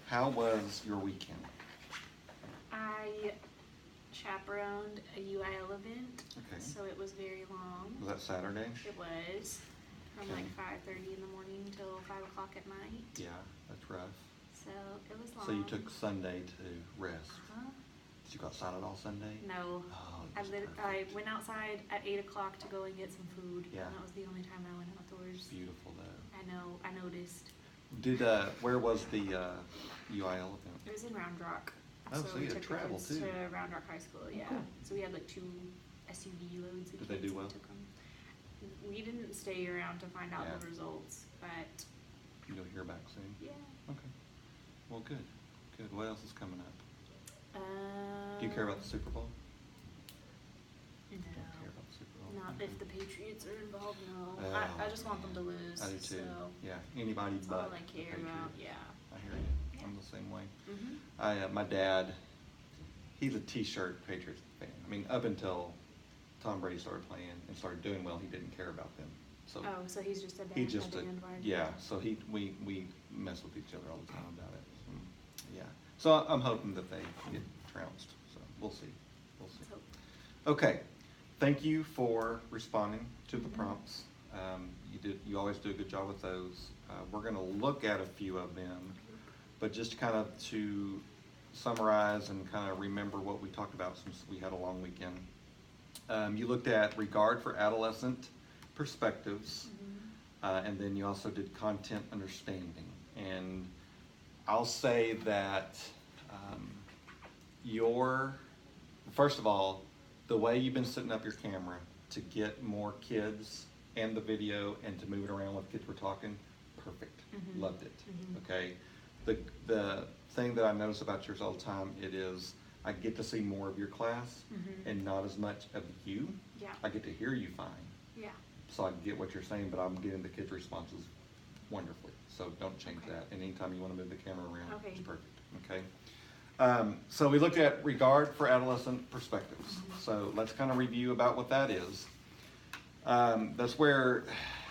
how was your weekend? I chaperoned a UIL event, Okay. so it was very long. Was that Saturday? It was from Okay. like 5:30 in the morning till 5 o'clock at night. Yeah, that's rough. So it was long. So you took Sunday to rest. Huh? Did you go outside at all Sunday? No. Oh, I, that's I perfect. went outside at 8 o'clock to go and get some food. Yeah. And that was the only time I went outdoors. It's beautiful though. I know, I noticed. Did where was the UIL event? It was in Round Rock. Oh, so we you had took the travel, kids too. to Round Rock High School, yeah. cool. So we had like 2 SUV loads of Did they kids do well? and took 'em. We didn't stay around to find out Yeah. the results, but You'll hear back soon. yeah. Okay. Well, good. Good. What else is coming up? Um, Do you care about the Super Bowl? No. Don't care about the Super Bowl. Not Okay. if the Patriots are involved, no. Oh, I just want them to lose. I do too. So Yeah. Anybody that's but all I care the about, Patriots. yeah. I hear you. Yeah. I'm the same way. Mm-hmm. My dad, he's a T-shirt Patriots fan. I mean, up until Tom Brady started playing and started doing well, he didn't care about them. So Oh, so he's just a he just bandwagon. yeah. So we mess with each other all the time about it. Yeah. So I'm hoping that they get trounced. So we'll see. We'll see. Let's hope. Okay. Thank you for responding to the Mhm. prompts. You always do a good job with those. We're going to look at a few of them, but just kind of to summarize and kind of remember what we talked about since we had a long weekend. You looked at regard for adolescent perspectives, and then you also did content understanding. And I'll say that first of all, the way you've been setting up your camera to get more kids and the video and to move it around with kids we're talking, perfect. Mhm. Loved it. Mhm. Okay. The thing that I notice about yours all the time, it is I get to see more of your class Mhm. and not as much of you. Yeah. I get to hear you fine, Yeah. so I get what you're saying, but I'm getting the kids' responses wonderfully. So don't change Okay. that. And anytime you want to move the camera around, Okay. it's perfect. Okay. So we looked at regard for adolescent perspectives. Mhm. So let's kind of review about what that is. That's where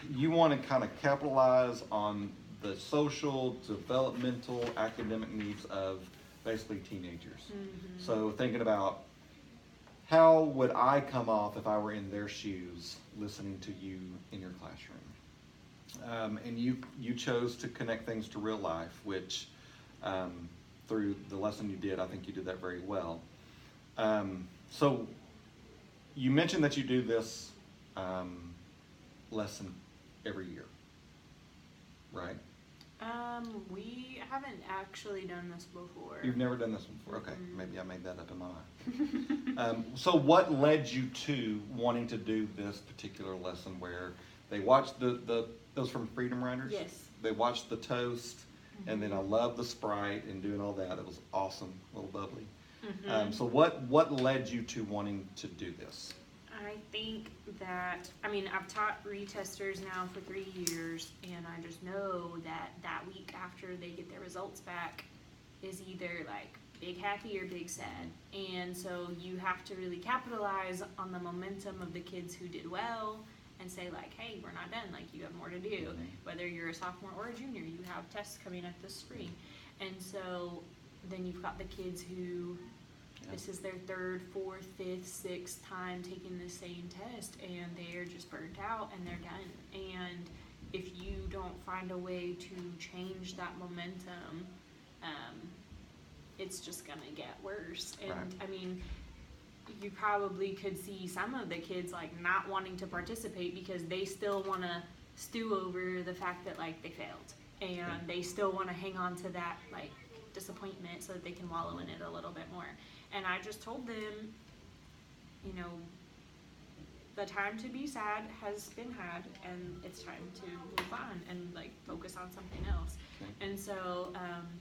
you want to kind of capitalize on the social, developmental, academic needs of basically teenagers. Mhm. So thinking about how would I come off if I were in their shoes listening to you in your classroom? And you chose to connect things to real life, which through the lesson you did, I think you did that very well. So you mentioned that you do this lesson every year, right? We haven't actually done this before. You've never done this one before? Okay, Mm-mm. maybe I made that up in my mind. So what led you to wanting to do this particular lesson where they watched those from Freedom Riders? Yes. They watched the toast, and then I love the Sprite and doing all that. It was awesome, a little bubbly. Mhm. So what led you to wanting to do this? I think that, I've taught retesters now for 3 years, and I just know that week after they get their results back is either like big happy or big sad. And so you have to really capitalize on the momentum of the kids who did well and say like, hey, we're not done, like you have more to do. Mhm. Whether you're a sophomore or a junior, you have tests coming up this spring. And so then you've got the kids who this is their 3rd, 4th, 5th, 6th time taking the same test, and they're just burnt out and they're done. And if you don't find a way to change that momentum, it's just gonna get worse. And Right. You probably could see some of the kids like not wanting to participate because they still want to stew over the fact that like they failed, and they still want to hang on to that like disappointment so that they can wallow in it a little bit more. And I just told them, the time to be sad has been had, and it's time to move on and like focus on something else. Okay. And so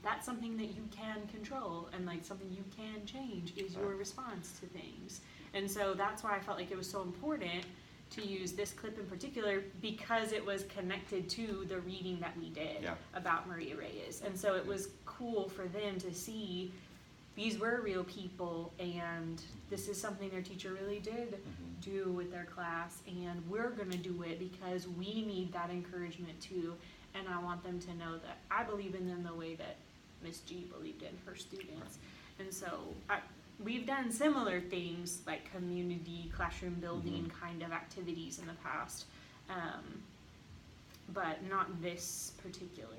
that's something that you can control, and like something you can change is your response to things. And so that's why I felt like it was so important to use this clip in particular, because it was connected to the reading that we did about Maria Reyes. And so it was cool for them to see these were real people, and this is something their teacher really did do with their class, and we're gonna do it because we need that encouragement too. And I want them to know that I believe in them the way that Miss G believed in her students. And so we've done similar things like community classroom building kind of activities in the past, but not this particular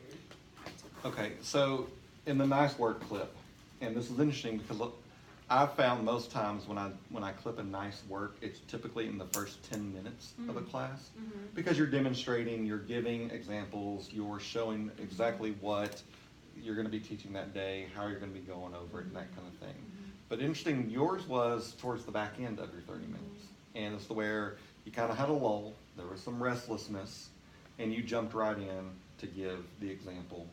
activity. Okay, so in the nice work clip, and this is interesting because look, I've found most times when I clip a nice work, it's typically in the first 10 minutes of a class, because you're demonstrating, you're giving examples, you're showing exactly what you're going to be teaching that day, how you're going to be going over it, and that kind of thing. But interesting, yours was towards the back end of your 30 minutes, and it's where you kind of had a lull, there was some restlessness, and you jumped right in to give the example.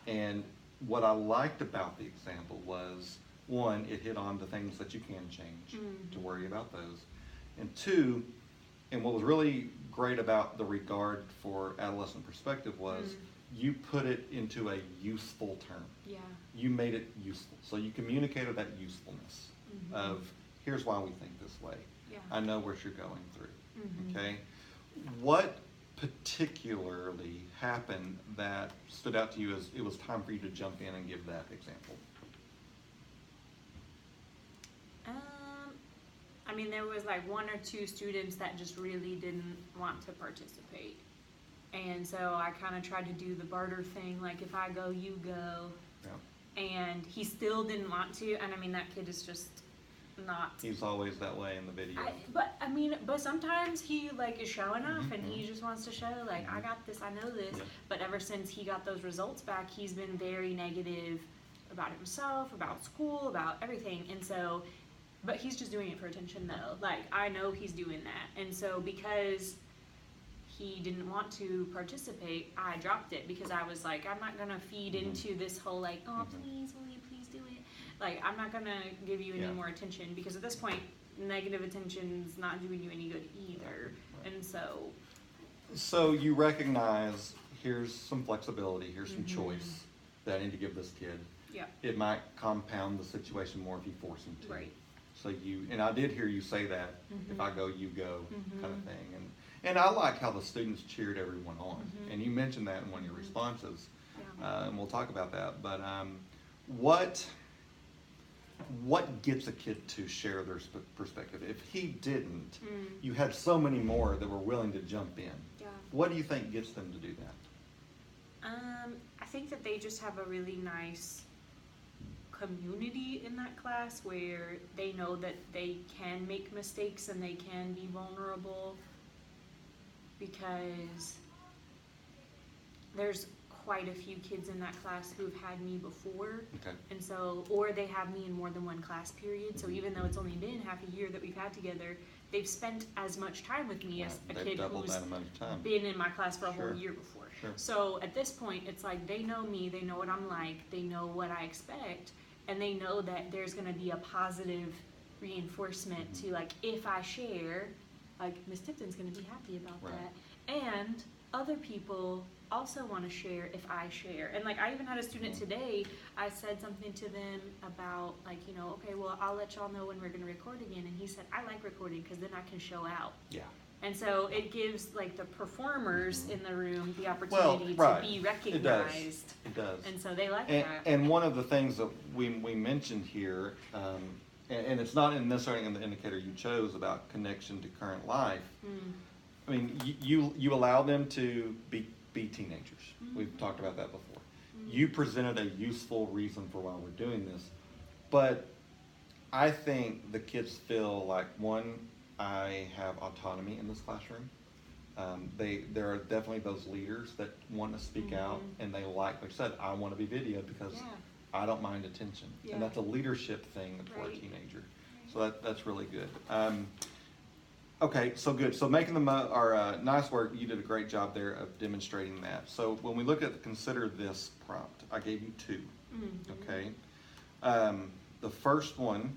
And what I liked about the example was, one, it hit on the things that you can change, to worry about those. And two, and what was really great about the regard for adolescent perspective was you put it into a useful term. Yeah. You made it useful. So you communicated that usefulness of, here's why we think this way. Yeah. I know what you're going through. Okay? What particularly happened that stood out to you as it was time for you to jump in and give that example? I mean, there was like one or two students that just really didn't want to participate. And so I kind of tried to do the barter thing, like if I go, you go. Yeah. And he still didn't want to, and I mean, that kid is just not. He's always that way in the video. But sometimes he like is showing off and he just wants to show like, I got this, I know this. Yeah. But ever since he got those results back, he's been very negative about himself, about school, about everything. And so, but he's just doing it for attention though. Like, I know he's doing that. And so because he didn't want to participate, I dropped it because I was like, I'm not gonna feed into this whole like, oh please, will you please do it? Like, I'm not gonna give you any more attention, because at this point, negative attention's not doing you any good either. And so you recognize, here's some flexibility, here's some choice that I need to give this kid. yeah. It might compound the situation more if you force him to. Right. So and I did hear you say that, if I go, you go, kind of thing. And I like how the students cheered everyone on. And you mentioned that in one of your responses. Yeah. And we'll talk about that. But what gets a kid to share their perspective? If he didn't, you had so many more that were willing to jump in. Yeah. What do you think gets them to do that? I think that they just have a really nice community in that class where they know that they can make mistakes and they can be vulnerable, because there's quite a few kids in that class who've had me before. Okay. And so, or they have me in more than one class period. So even though it's only been half a year that we've had together, they've spent as much time with me as a kid who's that amount of time. been in my class for a Sure. whole year before. Sure. So at this point, it's like they know me, they know what I'm like, they know what I expect, and they know that there's gonna be a positive reinforcement to, like, if I share, like, Miss Tipton's gonna be happy about Right. that. And other people also want to share if I share. And like, I even had a student today, I said something to them about like, you know, okay, well, I'll let y'all know when we're going to record again. And he said, I like recording because then I can show out. Yeah. And so it gives like the performers in the room the opportunity right. to be recognized. It does. And so they like And, that. and one of the things that we mentioned here, and it's not necessarily in the indicator you chose about connection to current life. I mean, you allow them to be teenagers. We've talked about that before. You presented a useful reason for why we're doing this. But I think the kids feel like, one, I have autonomy in this classroom. There are definitely those leaders that want to speak out, and they like I said, I want to be videoed because I don't mind attention. Yeah. And that's a leadership thing for a Right. teenager. So that's really good. Okay, so good. So making our nice work, you did a great job there of demonstrating that. So when we look at consider this prompt, I gave you two. Okay. The first one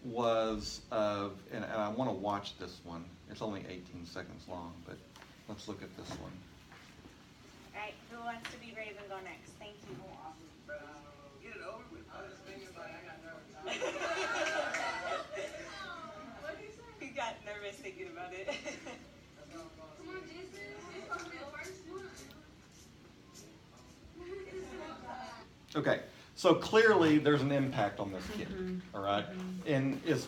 was and I want to watch this one. It's only 18 seconds long, but let's look at this one. All right, who wants to be brave and go next? Thank you. Get it over with. I was just thinking about I got nervous. He got nervous thinking about it. Come on, Jason. It's gonna be the first one. Okay, so clearly there's an impact on this kid, all right? Mhm. And is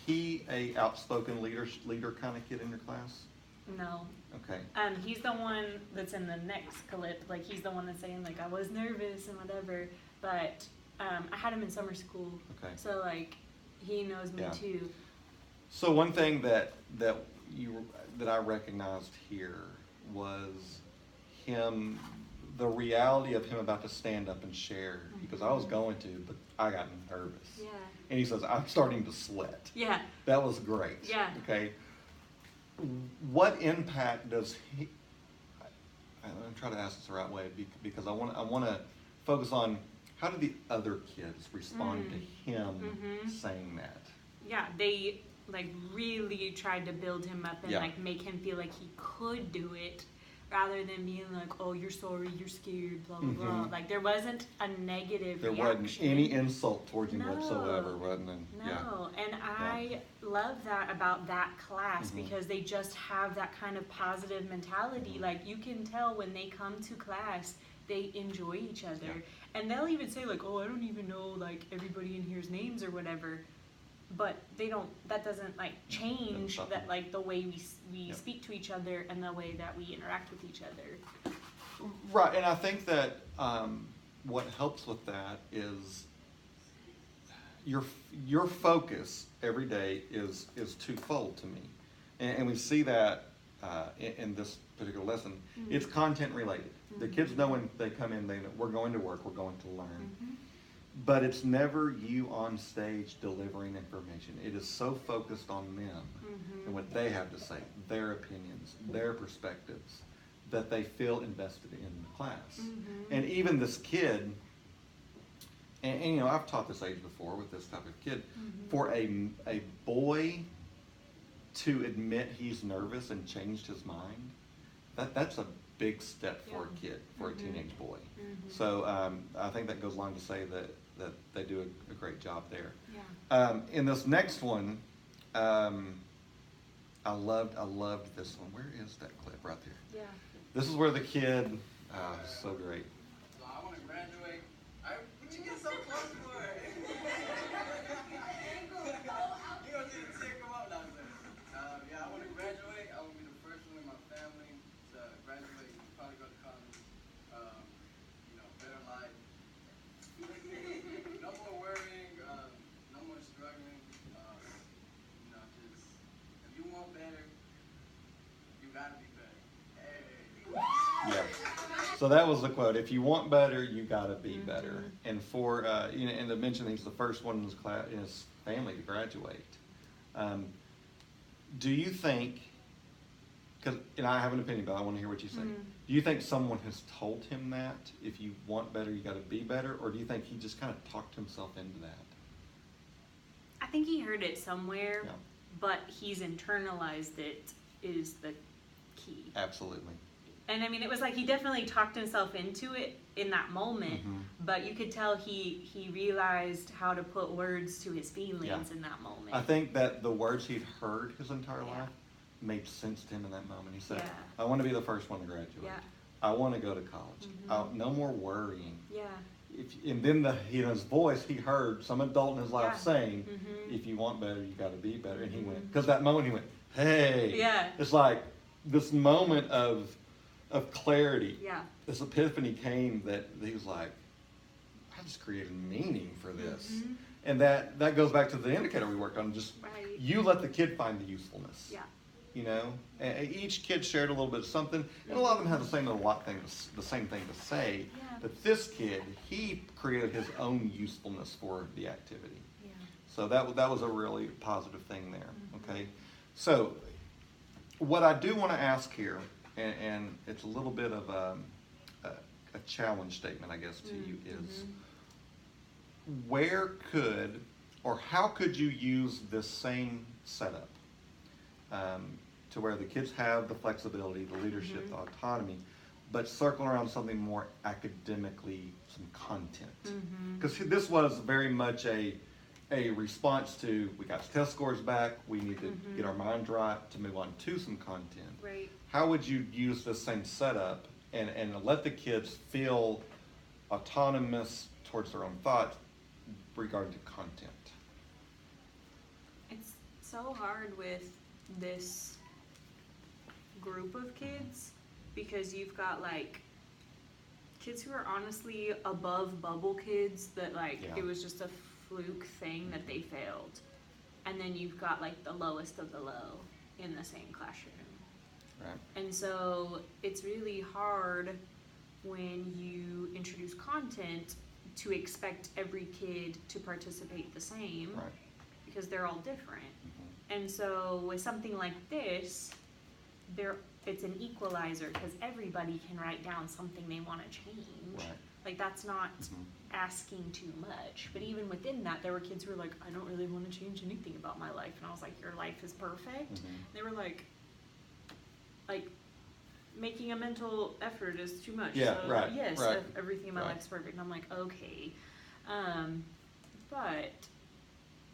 he a outspoken leader kind of kid in your class? No. Okay, He's the one that's in the next clip. Like, he's the one that's saying, like, I was nervous and whatever. But I had him in summer school. okay. So, like, he knows me Yeah. too. So one thing that I recognized here was him, the reality of him about to stand up and share, because I was going to, but I got nervous. Yeah. And he says, I'm starting to sweat. Yeah. That was great. Yeah. Okay. What impact does he? I'm trying to ask this the right way because I want to focus on how do the other kids respond to him saying that? Yeah, they like really tried to build him up and Yeah. like make him feel like he could do it, rather than being like, "Oh, you're sorry, you're scared," blah blah blah. Like there wasn't a negative There reaction. wasn't any insult towards him No. whatsoever, wasn't there? No, and I love that about that class Mhm. because they just have that kind of positive mentality. Mhm. Like you can tell when they come to class, they enjoy each other, Yeah. and they'll even say like, "Oh, I don't even know like everybody in here's names or whatever," but they don't. That doesn't like change stop that them. like the way we Yep. speak to each other and the way that we interact with each other. Right, and I think that what helps with that is your focus every day is twofold to me, and we see that in this particular lesson. Mhm. It's content related. The Mhm. kids know when they come in, they know we're going to work, we're going to learn. Mhm. But it's never you on stage delivering information. It is so focused on them Mhm. and what they have to say, their opinions, their perspectives, that they feel invested in the class. Mhm. And even this kid, and you know, I've taught this age before with this type of kid, Mhm. for a boy to admit he's nervous and changed his mind, that's a big step for a Yeah. kid, for a Mhm. teenage boy. Mhm. So I think that goes along to say that they do a great job there. Yeah. In this next one, I loved this one. Where is that clip? Right there. Yeah. This is where the kid, so great. So I want to graduate. Would you get so close for it? You gonna see the tear come up now, sir. Yeah, I want to graduate. I want to be the first one in my family to graduate and probably go to college. Better life. No more worrying. No more struggling. Just if you want better, you gotta be better. Hey. Yeah. So that was the quote. If you want better, you gotta be better. And for and to mention he's the first one in his class, in his family to graduate. Do you think? Because I have an opinion, but I want to hear what you say. Do you think someone has told him that if you want better, you got to be better, or do you think he just kind of talked himself into that? I think he heard it somewhere, Yeah. but he's internalized it is the key. Absolutely. And I mean, it was like he definitely talked himself into it in that moment, Mhm. but you could tell he realized how to put words to his feelings Yeah. in that moment. I think that the words he'd heard his entire Yeah. life made sense to him in that moment. He said, Yeah. I want to be the first one to graduate. Yeah. I want to go to college. No more worrying. Yeah. And then his voice, he heard some adult in his life Yeah. saying, Mhm. if you want better, you got to be better. And he went, because that moment he went, hey. Yeah. It's like this moment of clarity. Yeah. This epiphany came that he was like, I just created meaning for this. Mhm. And that goes back to the indicator we worked on. Just Right. you let the kid find the usefulness. Yeah. You know, and each kid shared a little bit of something, and a lot of them had the same thing to say. Yeah. But this kid, he created his own usefulness for the activity. Yeah. So that was a really positive thing there. Mhm. Okay, so what I do want to ask here, and it's a little bit of a challenge statement, I guess, to you is where could or how could you use this same setup to where the kids have the flexibility, the leadership, the autonomy, but circle around something more academically, some content? Because this was very much a response to, we got test scores back, we need to get our minds right to move on to some content. Right. How would you use this same setup and let the kids feel autonomous towards their own thought regarding to content. It's so hard with this group of kids because you've got like kids who are honestly above bubble kids that like Yeah. it was just a fluke thing that they failed. And then you've got like the lowest of the low in the same classroom. Right. And so it's really hard when you introduce content to expect every kid to participate the same Right. because they're all different. Mhm. And so with something like this, it's an equalizer because everybody can write down something they want to change. Right. Like that's not Mhm. asking too much. But even within that, there were kids who were like, I don't really want to change anything about my life. And I was like, your life is perfect. Mhm. They were like making a mental effort is too much. Yeah, so right, yes, right, everything in my right. life's perfect. And I'm like, okay. But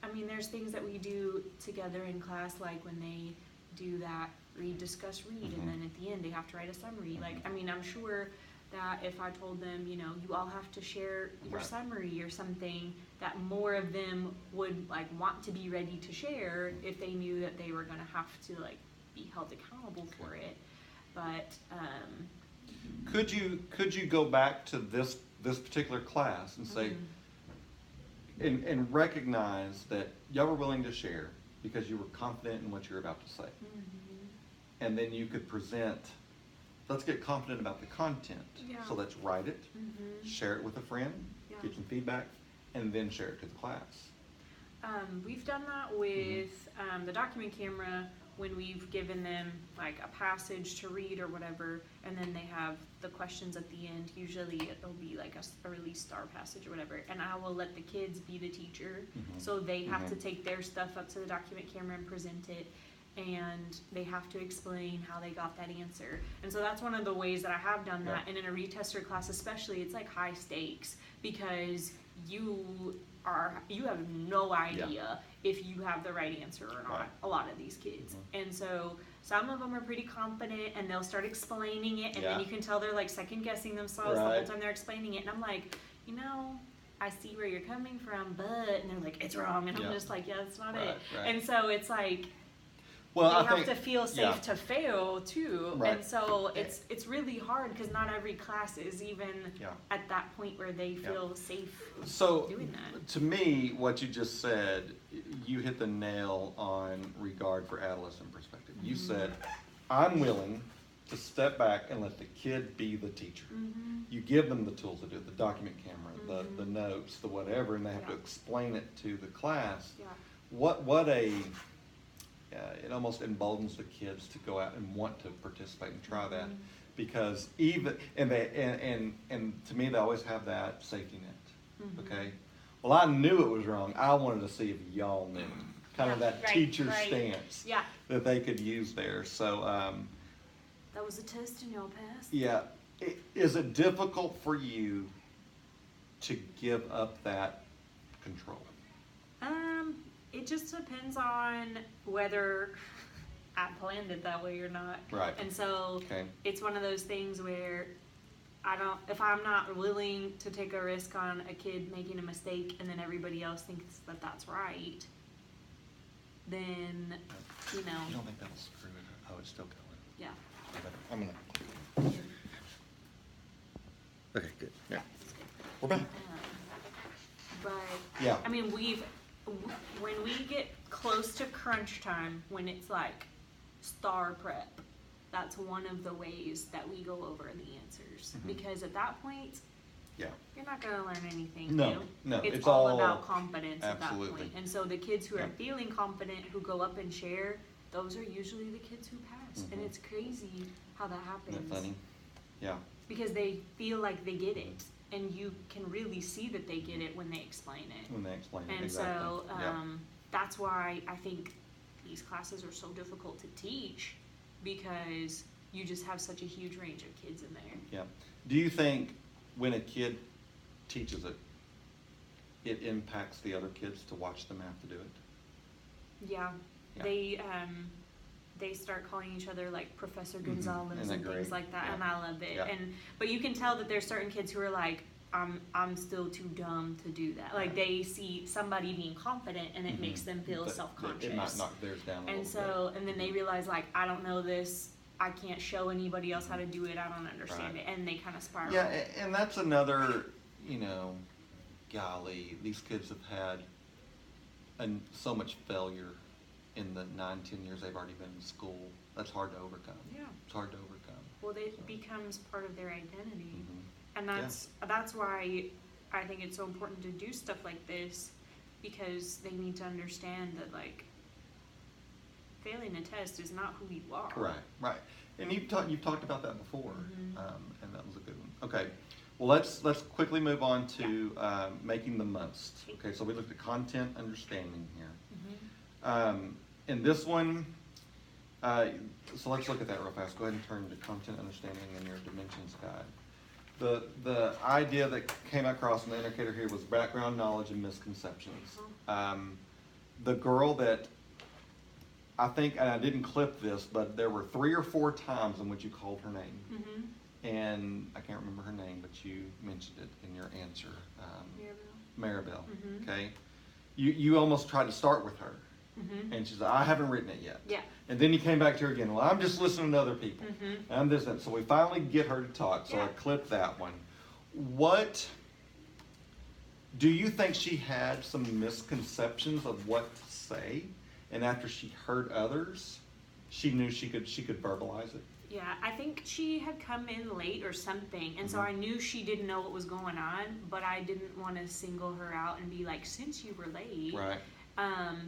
I mean, there's things that we do together in class, like when they do that read, discuss, read, Mhm. and then at the end they have to write a summary. Like, Mhm. I mean, I'm sure that if I told them, you know, you all have to share your Right. summary or something, that more of them would like want to be ready to share if they knew that they were gonna have to like be held accountable for it. But Could you go back to this particular class and say, and recognize that y'all were willing to share because you were confident in what you were about to say, and then you could present. Let's get confident about the content. Yeah. So let's write it, share it with a friend, Yeah. get some feedback, and then share it to the class. We've done that with the document camera when we've given them like a passage to read or whatever, and then they have the questions at the end. Usually it'll be like a release star passage or whatever, and I will let the kids be the teacher. Mhm. So they have to Mhm. take their stuff up to the document camera and present it, and they have to explain how they got that answer. And so that's one of the ways that I have done that. Yeah. And in a retester class especially, it's like high stakes because you have no idea if you have the right answer or not, Right. a lot of these kids. Mhm. And so some of them are pretty confident and they'll start explaining it, and then Yeah. you can tell they're like second guessing themselves the Right. whole time they're explaining it. And I'm like, you know, I see where you're coming from, but, and they're like, it's wrong. And Yeah. I'm just like, yeah, that's not Right, it. right. And so it's like, Well, they I have think, to feel safe yeah. to fail too. Right. And so it's really hard because not every class is even Yeah. at that point where they Yeah. feel safe So, doing that. to me, what you just said, you hit the nail on regard for adolescent perspective. You said, I'm willing to step back and let the kid be the teacher. You give them the tools to do it, the document camera, the notes, the whatever, and they have to Yeah. explain it to the class. Yeah. It almost emboldens the kids to go out and want to participate and try that, because even and to me they always have that safety net. Okay, well, I knew it was wrong. I wanted to see if y'all knew, kind of Yeah, that right, teacher right. stance Yeah. that they could use there. So That was a test and y'all passed. yeah, is it difficult for you to give up that control? It just depends on whether I planned it that way or not. Right. And so Okay. it's one of those things where if I'm not willing to take a risk on a kid making a mistake and then everybody else thinks that that's right, then, you know, You don't think that'll screw it? Oh, it's still going. yeah. I'm gonna. Okay, good. Yeah, we're back. But Yeah. I mean, when we get close to crunch time, when it's like star prep, that's one of the ways that we go over the answers. Mhm. Because at that point, Yeah. you're not going to learn anything No, new. no, It's it's all all- about confidence at that absolutely. point. And so the kids who are Yeah. feeling confident, who go up and share, those are usually the kids who pass. And Mhm. it's crazy how that happens. Isn't that funny? Yeah. Because they feel like they get it. And you can really see that they get it when they explain it. When they explain it, And exactly. so Yeah. that's why I think these classes are so difficult to teach, because you just have such a huge range of kids in there. Yeah. Do you think when a kid teaches it, it impacts the other kids to watch them have to do it? Yeah, Yeah. they start calling each other like Professor Mhm. Gonzalez Isn't that and things great? like that, Yeah. and I love it. Yeah. But you can tell that there's certain kids who are like, I'm still too dumb to do that. Like they see somebody being confident and it makes them feel But self-conscious. It might knock theirs down a And little so, bit. and then they realize like, I don't know this, I can't show anybody else how to do it, I don't understand Right. it, and they kind of spiral. Yeah, and that's another, golly, these kids have had so much failure in the 9-10 years they've already been in school. That's hard to overcome. Yeah. It's hard to overcome. Well, it becomes part of their identity. Mhm. And that's why I think it's so important to do stuff like this, because they need to understand that like failing a test is not who you are. Right. And you've talked about that before, Mhm. and that was a good one. Okay, well let's quickly move on to making the most. Okay, so we looked at content understanding here. In this one, so let's look at that real fast. Go ahead and turn to content understanding in your dimensions guide. The idea that came across in the indicator here was background knowledge and misconceptions. The girl that I think, and I didn't clip this, but there were 3 or 4 times in which you called her name. And I can't remember her name, but you mentioned it in your answer. Maribel. Okay. You almost tried to start with her. And she said, I haven't written it yet. Yeah. And then you came back to her again. Well, I'm just listening to other people. And I'm this. So we finally get her to talk. So I Yeah. clipped that one. What do you think she had some misconceptions of what to say? And after she heard others, she knew she could verbalize it? Yeah, I think she had come in late or something, and so I knew she didn't know what was going on, but I didn't want to single her out and be like, since you were late. Right.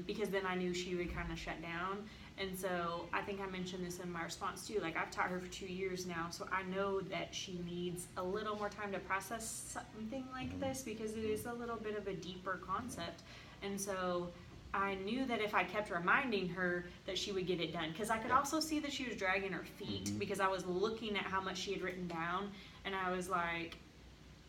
Because then I knew she would kind of shut down. And so I think I mentioned this in my response too. Like I've taught her for 2 years now, so I know that she needs a little more time to process something like this because it is a little bit of a deeper concept. And so I knew that if I kept reminding her that she would get it done. Because I could also see that she was dragging her feet because I was looking at how much she had written down, and I was like,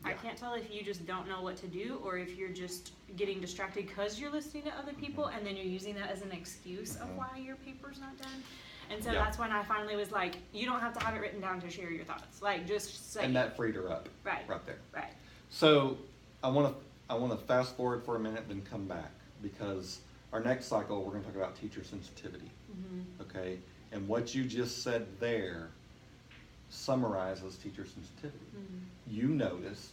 I can't tell if you just don't know what to do or if you're just getting distracted because you're listening to other people and then you're using that as an excuse of why your paper's not done. And so that's when I finally was like, you don't have to have it written down to share your thoughts. Like, just say. And that freed her up. Right there. Right. So I want to fast forward for a minute, then come back, because our next cycle we're going to talk about teacher sensitivity. Okay, and what you just said there summarizes teacher sensitivity. You noticed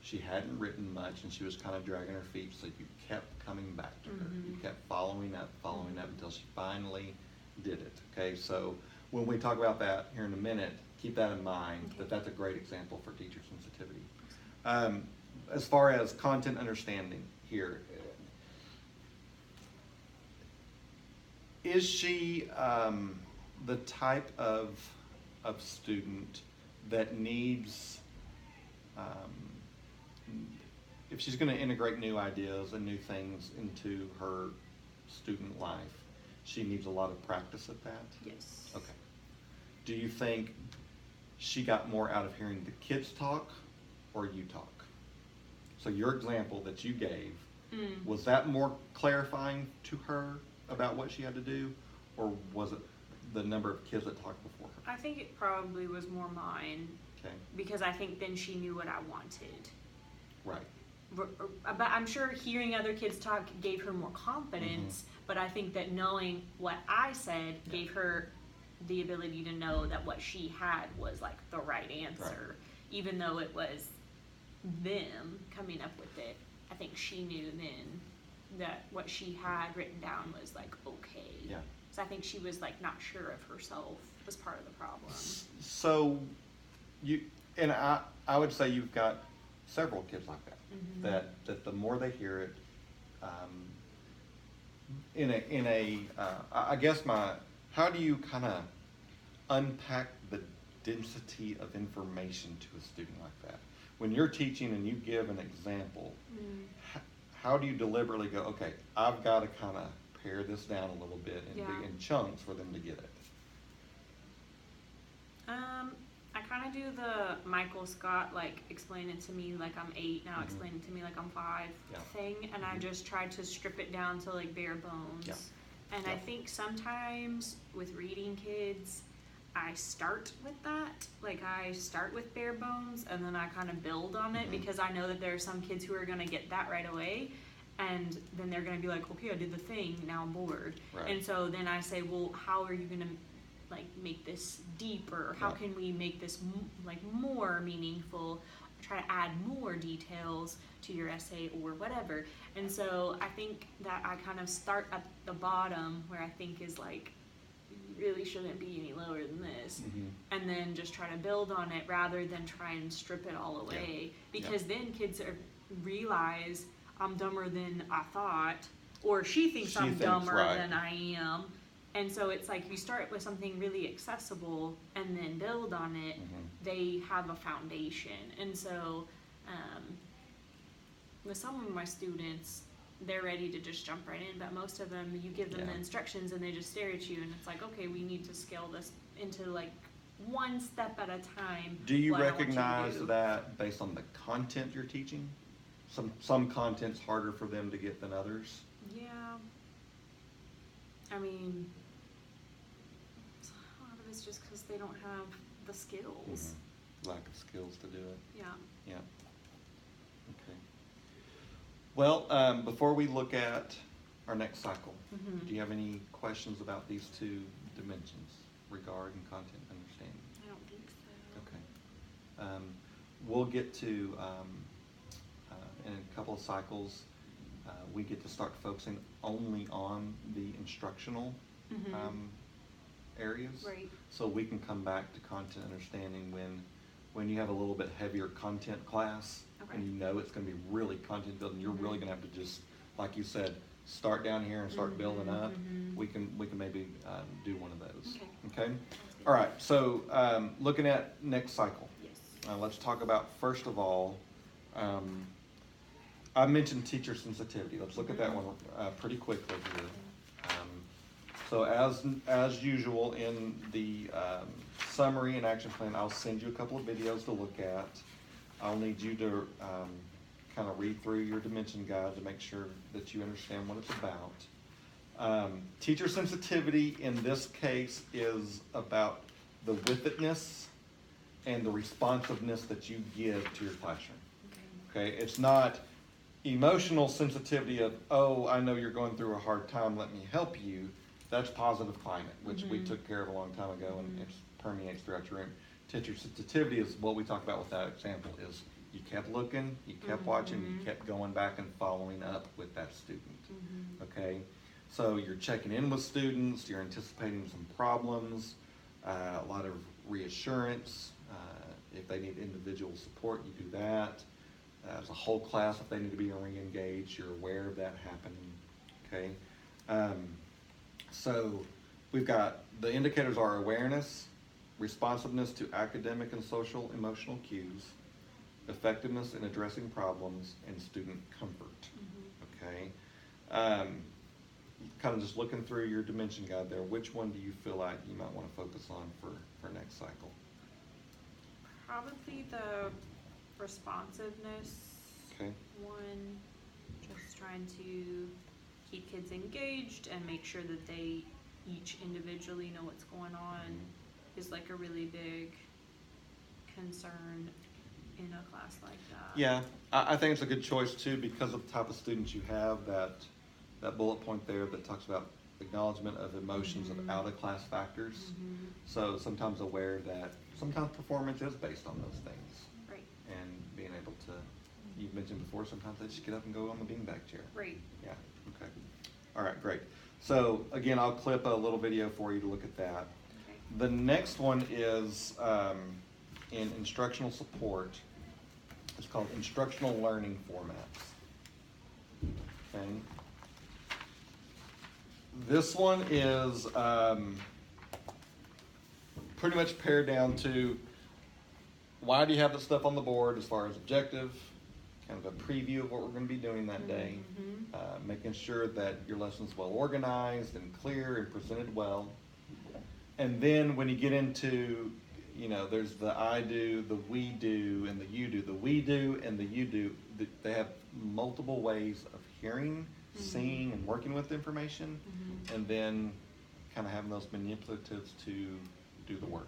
she hadn't written much and she was kind of dragging her feet, so you kept coming back to her. You kept following up until she finally did it. Okay, so when we talk about that here in a minute, keep that in mind, that that's a great example for teacher sensitivity. As far as content understanding here, is she the type of student that needs, if she's going to integrate new ideas and new things into her student life, she needs a lot of practice at that? Yes. Okay. Do you think she got more out of hearing the kids talk or you talk? So your example that you gave, was that more clarifying to her about what she had to do, or was it the number of kids that talked before her? I think it probably was more mine. Okay. Because I think then she knew what I wanted. Right. But I'm sure hearing other kids talk gave her more confidence, but I think that knowing what I said gave her the ability to know that what she had was like the right answer. Even though it was them coming up with it, I think she knew then that what she had written down was like okay. Yeah. So I think she was like not sure of herself was part of the problem. So I would say you've got several kids like that. That the more they hear it, I guess how do you kind of unpack the density of information to a student like that? When you're teaching and you give an example, how do you deliberately go, okay, I've got to kind of pare this down a little bit and be in chunks for them to get it? I kind of do the Michael Scott, like, explain it to me like I'm 8, now explain it to me like I'm 5 thing, and I just tried to strip it down to, like, bare bones. And I think sometimes with reading kids, I start with that. Like, I start with bare bones and then I kind of build on it, because I know that there are some kids who are going to get that right away, and then they're going to be like, okay, I did the thing, now I'm bored. Right. And so then I say, well, how are you going to like make this deeper? Or how Yeah. can we make this like more meaningful? Try to add more details to your essay or whatever. And so I think that I kind of start at the bottom, where I think is like, really shouldn't be any lower than this, and then just try to build on it rather than try and strip it all away. Because then kids realize, I'm dumber than I thought, or she thinks I'm dumber right. than I am. And so it's like, you start with something really accessible and then build on it. They have a foundation. And so with some of my students, they're ready to just jump right in, but most of them, you give them the instructions and they just stare at you, and it's like, okay, we need to scale this into like one step at a time. Do you what I want to recognize do. that based on the content you're teaching? Some content's harder for them to get than others? Yeah. I mean, a lot of it's just because they don't have the skills. Lack of skills to do it. Yeah. Yeah. Okay. Well, before we look at our next cycle, do you have any questions about these two dimensions regarding content understanding? I don't think so. Okay. We'll get to, in a couple of cycles, we get to start focusing only on the instructional areas. Right. So we can come back to content understanding when you have a little bit heavier content class, Okay. and you know it's going to be really content building. You're really going to have to just, like you said, start down here and start building up. We can maybe do one of those. Okay. Okay. All right. So looking at next cycle, Yes. let's talk about, first of all, I mentioned teacher sensitivity. Let's look at that one pretty quickly here. So as usual in the summary and action plan, I'll send you a couple of videos to look at. I'll need you to kind of read through your dimension guide to make sure that you understand what it's about. Teacher sensitivity in this case is about the with itness and the responsiveness that you give to your classroom. Okay, it's not emotional sensitivity of, oh, I know you're going through a hard time, let me help you. That's positive climate, which we took care of a long time ago, and it permeates throughout your room. Teacher sensitivity is what we talked about with that example, is you kept looking, you kept watching, you kept going back and following up with that student. Okay, so you're checking in with students, you're anticipating some problems, a lot of reassurance. If they need individual support, you do that. As a whole class, if they need to be re-engaged, you're aware of that happening. Okay, so we've got the indicators are awareness, responsiveness to academic and social emotional cues, effectiveness in addressing problems, and student comfort. Okay, kind of just looking through your dimension guide there, which one do you feel like you might want to focus on for next cycle? Probably the responsiveness Okay. one, just trying to keep kids engaged and make sure that they each individually know what's going on is like a really big concern in a class like that. Yeah, I think it's a good choice too, because of the type of students you have. That bullet point there that talks about acknowledgement of emotions of out of class factors. So sometimes aware that sometimes performance is based on those things, Right. and being able to, you've mentioned before, sometimes they just get up and go on the beanbag chair. Right. Yeah, okay. All right, great. So again, I'll clip a little video for you to look at that. Okay. The next one is in instructional support. It's called instructional learning formats. Okay. This one is pretty much pared down to why do you have this stuff on the board as far as objective, kind of a preview of what we're going to be doing that day, making sure that your lesson's well organized and clear and presented well. And then when you get into, there's the I do, the we do, and the you do. The we do and the you do, they have multiple ways of hearing, seeing, and working with information, and then kind of having those manipulatives to do the work.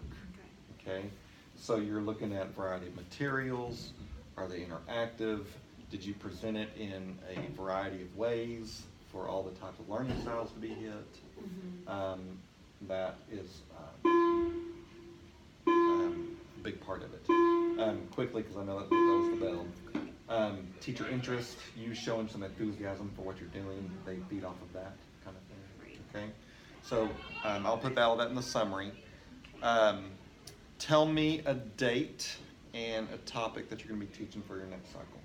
Okay. Okay, so you're looking at variety of materials. Are they interactive? Did you present it in a variety of ways for all the types of learning styles to be hit? That is a big part of it. Quickly, because I know that was the bell. Teacher interest, you showing some enthusiasm for what you're doing, they feed off of that kind of thing. Okay, so I'll put all that in the summary. Tell me a date and a topic that you're going to be teaching for your next cycle.